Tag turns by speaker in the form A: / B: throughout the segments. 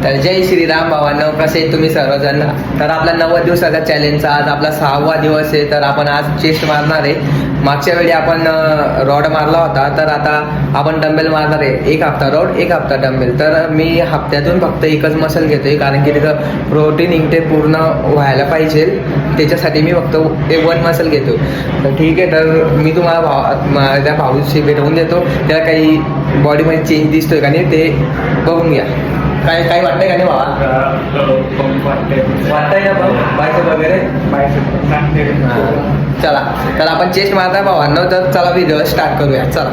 A: तर जय श्रीराम भावांनो, कसे आहेत तुम्ही सर्वजण. तर आपला 90 दिवसाचा चॅलेंजचा आज आपला 6वा दिवस आहे. तर आपण आज चेस्ट मारणार आहे. मागच्या वेळी आपण रॉड मारला होता, तर आता आपण डंबेल मारणार आहे. 1 हप्ता रॉड 1 हप्ता डंबेल. तर मी हप्त्यातून फक्त एकच मसल घेतोय, कारण की तिथं प्रोटीन इंटेक पूर्ण व्हायला पाहिजे. त्याच्यासाठी मी फक्त 1 मसल घेतो. तर ठीक आहे, तर मी तुम्हाला माझ्या भाऊशी भेटवून देतो. त्याला काही बॉडीमध्ये चेंज दिसतोय का नाही ते बघून घ्या. काय वाटतंय का नाही भावा? वाटतंय ना भाऊ बायसेप वगैरे? चला, तर आपण चेस्ट मारता भावांनो. तर चला व्हिडिओ स्टार्ट करूया. चला.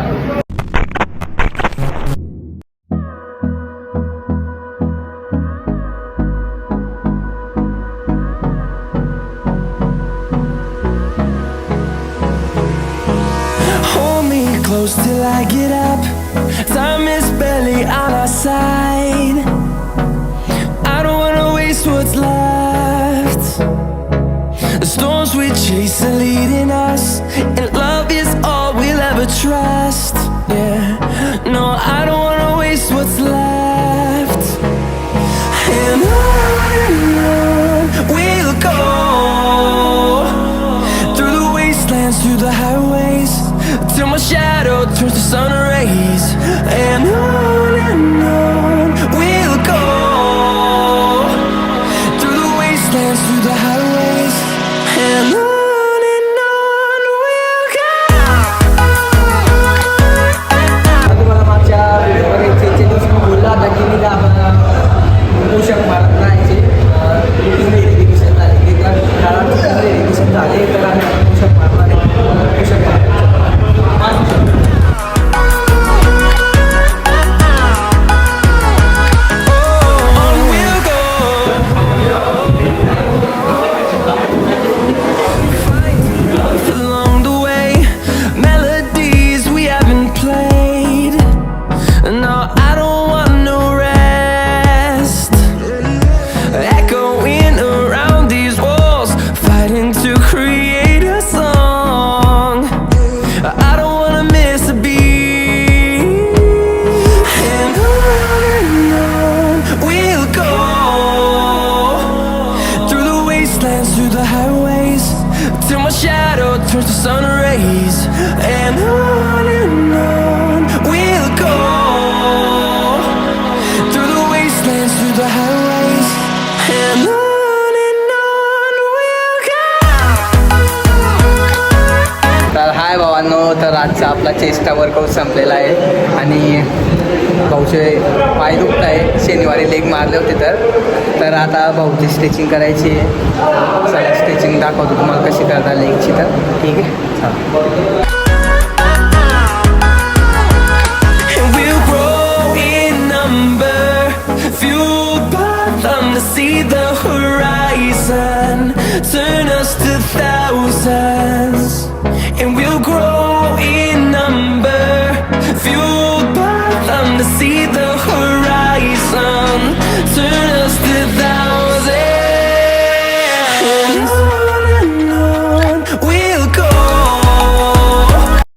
B: Close till I get up. Time is barely on our side. I don't wanna waste what's left. The storms we chase are leading us, and love is all we'll ever trust. Yeah, no, I don't wanna waste what's left. And on we'll go, through the wastelands, through the highways, till my shadow turns to sun rays. And on we'll go, through the wastelands, through the highways. And on we'll go.
A: तुम्हाला मागच्या व्हिडिओमध्ये चेस्टच्या दिवशी मी बोलला होता की मी pushup मारत राहायचे. Dedication झाले तर डेडिकेशन झाले तर आम्ही पुशअप मारणार आहे. Pushup
B: through the highways, till my shadow turns to sun rays. And on we'll go, through the wastelands, through the highways. And on we'll go.
A: तर हाय भावांनो, तर आजचा आपला चेस्टचा वर्कआउट संपलेला आहे आणि भाऊचे पाय दुखत आहे. शनिवारी लेग मारले होते तर आता भाऊची स्ट्रेचिंग करायची आहे. चला स्ट्रेचिंग दाखवतो तुम्हाला कशी करता लेगची. तर ठीक आहे, चला.
B: We'll grow in number, fueled by them to see the horizon, turn us to thousands.